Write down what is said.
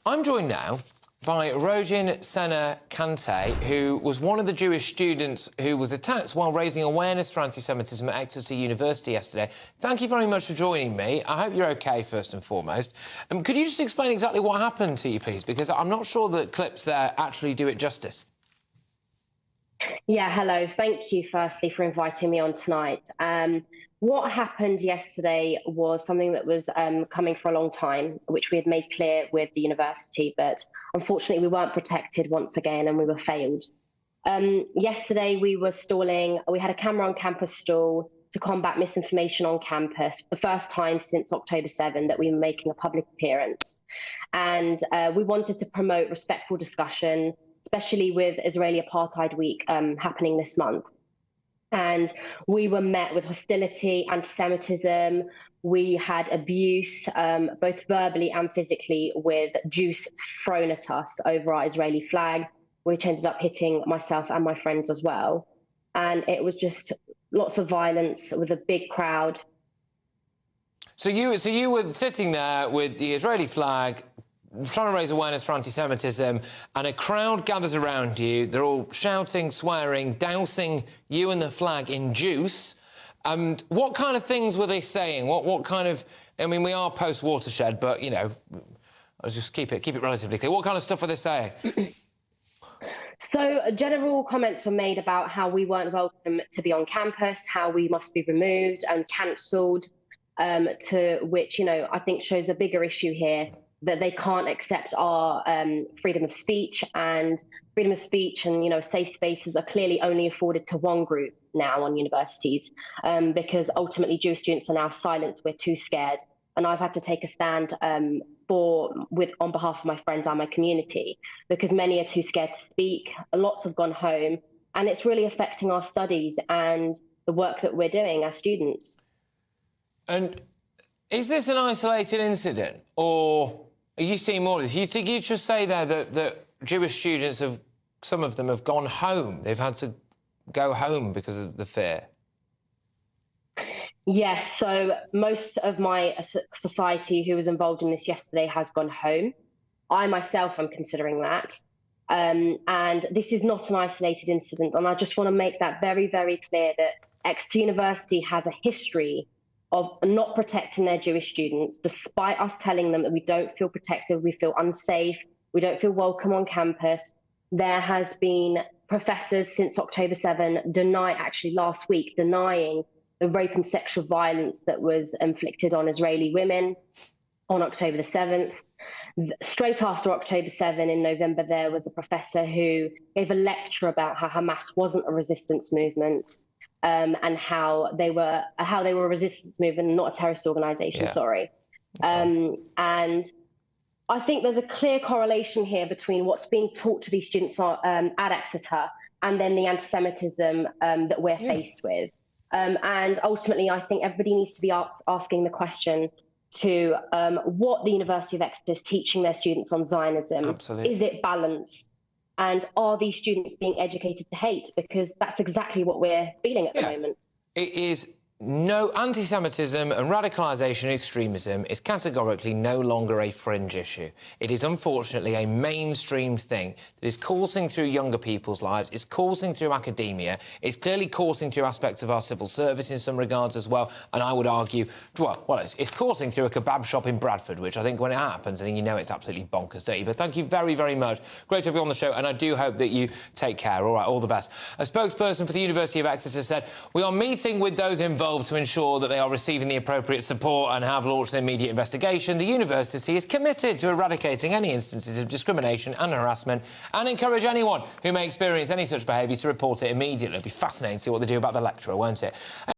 I'm joined now by Rojin-Sena Cantay, who was one of the Jewish students who was attacked while raising awareness for anti-Semitism at Exeter University yesterday. Thank you very much for joining me. I hope you're OK, first and foremost. Could you just explain exactly what happened to you, please? Because I'm not sure that clips there actually do it justice. Yeah, hello. Thank you, firstly, for inviting me on tonight. What happened yesterday was something that was coming for a long time, which we had made clear with the university, but unfortunately we weren't protected once again and we were failed. Yesterday we were we had a camera on campus stall to combat misinformation on campus, the first time since October 7 that we were making a public appearance. And we wanted to promote respectful discussion, especially with Israeli Apartheid Week happening this month. And we were met with hostility, anti-Semitism. We had abuse, both verbally and physically, with juice thrown at us over our Israeli flag, which ended up hitting myself and my friends as well. And it was just lots of violence with a big crowd. So you were sitting there with the Israeli flag, trying to raise awareness for anti-Semitism, and a crowd gathers around you. They're all shouting, swearing, dousing you and the flag in juice. What kind of things were they saying? What kind of... I mean, we are post-watershed, but, you know, I'll just keep it relatively clear. What kind of stuff were they saying? So general comments were made about how we weren't welcome to be on campus, how we must be removed and cancelled, to which, you know, I think shows a bigger issue here, that they can't accept our freedom of speech, and you know, safe spaces are clearly only afforded to one group now on universities, because ultimately Jewish students are now silenced. We're too scared, and I've had to take a stand on behalf of my friends and my community, because many are too scared to speak. Lots have gone home, and it's really affecting our studies and the work that we're doing as students. And is this an isolated incident, or are you seeing more of this? You just say there that Jewish students some of them have gone home. They've had to go home because of the fear. Yes, so most of my society who was involved in this yesterday has gone home. I myself am considering that. And this is not an isolated incident. And I just want to make that very, very clear that Exeter University has a history of not protecting their Jewish students, despite us telling them that we don't feel protected, we feel unsafe, we don't feel welcome on campus. There has been professors since October 7 actually last week, denying the rape and sexual violence that was inflicted on Israeli women on October the 7th. Straight after October 7 in November, there was a professor who gave a lecture about how Hamas wasn't a resistance movement, and how they were a resistance movement, not a terrorist organisation. Yeah. Sorry. And I think there's a clear correlation here between what's being taught to these students at Exeter and then the anti-Semitism that we're faced with. And ultimately, I think everybody needs to be asking the question to what the University of Exeter is teaching their students on Zionism. Absolutely. Is it balanced? And are these students being educated to hate? Because that's exactly what we're feeling at the moment. It is no anti-Semitism and radicalisation and extremism is categorically no longer a fringe issue. It is unfortunately a mainstreamed thing that is coursing through younger people's lives, it's coursing through academia, it's clearly coursing through aspects of our civil service in some regards as well, and I would argue, well, it's coursing through a kebab shop in Bradford, which I think when it happens, I think you know it's absolutely bonkers, don't you? But thank you very, very much. Great to have you on the show, and I do hope that you take care. All right, all the best. A spokesperson for the University of Exeter said, "We are meeting with those involved to ensure that they are receiving the appropriate support and have launched an immediate investigation. The university is committed to eradicating any instances of discrimination and harassment and encourage anyone who may experience any such behaviour to report it immediately." It'll be fascinating to see what they do about the lecturer, won't it?